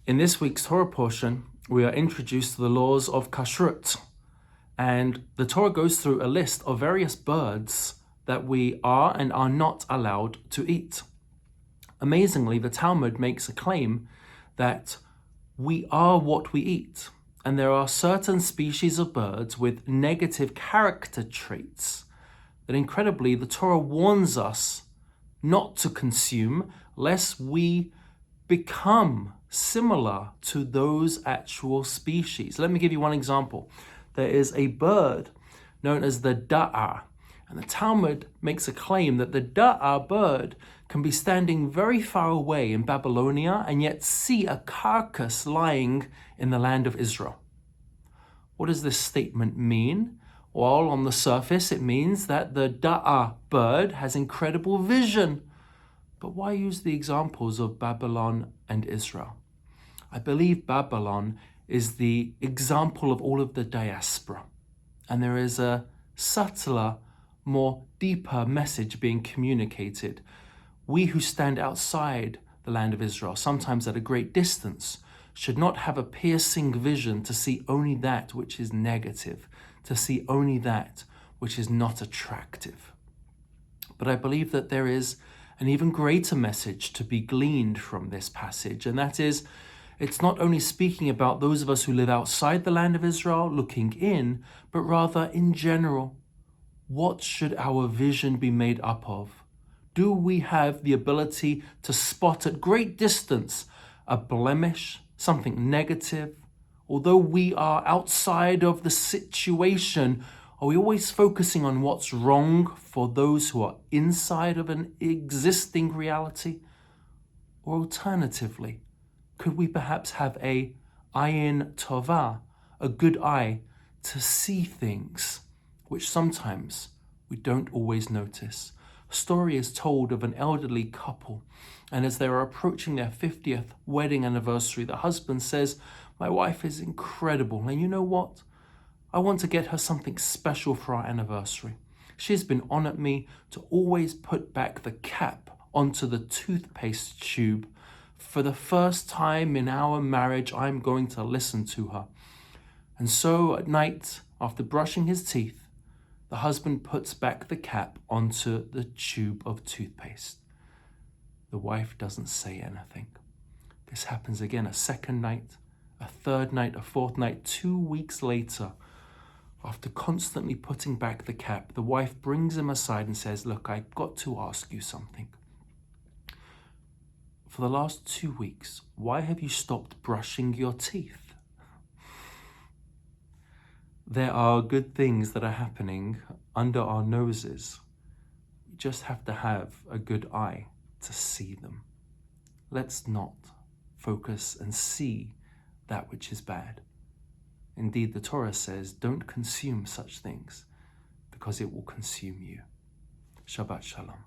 In this week's Torah portion, we are introduced to the laws of kashrut, and the Torah goes through a list of various birds that we are and are not allowed to eat. Amazingly, the Talmud makes a claim that we are what we eat, and there are certain species of birds with negative character traits that incredibly the Torah warns us not to consume, lest we become similar to those actual species. Let me give you one example. There is a bird known as the da'ar, and the Talmud makes a claim that the da'ar bird can be standing very far away in Babylonia and yet see a carcass lying in the land of Israel. What does this statement mean? Well, on the surface, it means that the da'ar bird has incredible vision. But why use the examples of Babylon and Israel? I believe Babylon is the example of all of the diaspora. And there is a subtler, more deeper message being communicated. We who stand outside the land of Israel, sometimes at a great distance, should not have a piercing vision to see only that which is negative, to see only that which is not attractive. But I believe that there is an even greater message to be gleaned from this passage, and that is, it's not only speaking about those of us who live outside the land of Israel looking in, but rather in general. What should our vision be made up of? Do we have the ability to spot at great distance a blemish, something negative? Although we are outside of the situation, are we always focusing on what's wrong for those who are inside of an existing reality? Or alternatively, could we perhaps have a ayin tova, a good eye, to see things which sometimes we don't always notice? A story is told of an elderly couple, and as they are approaching their 50th wedding anniversary, the husband says, "My wife is incredible, and you know what? I want to get her something special for our anniversary. She's been on at me to always put back the cap onto the toothpaste tube. For the first time in our marriage, I'm going to listen to her." And so at night, after brushing his teeth, the husband puts back the cap onto the tube of toothpaste. The wife doesn't say anything. This happens again a second night, a third night, a fourth night. 2 weeks later, after constantly putting back the cap, the wife brings him aside and says, "Look, I've got to ask you something. For the last 2 weeks, why have you stopped brushing your teeth?" There are good things that are happening under our noses. We just have to have a good eye to see them. Let's not focus and see that which is bad. Indeed, the Torah says, don't consume such things because it will consume you. Shabbat Shalom.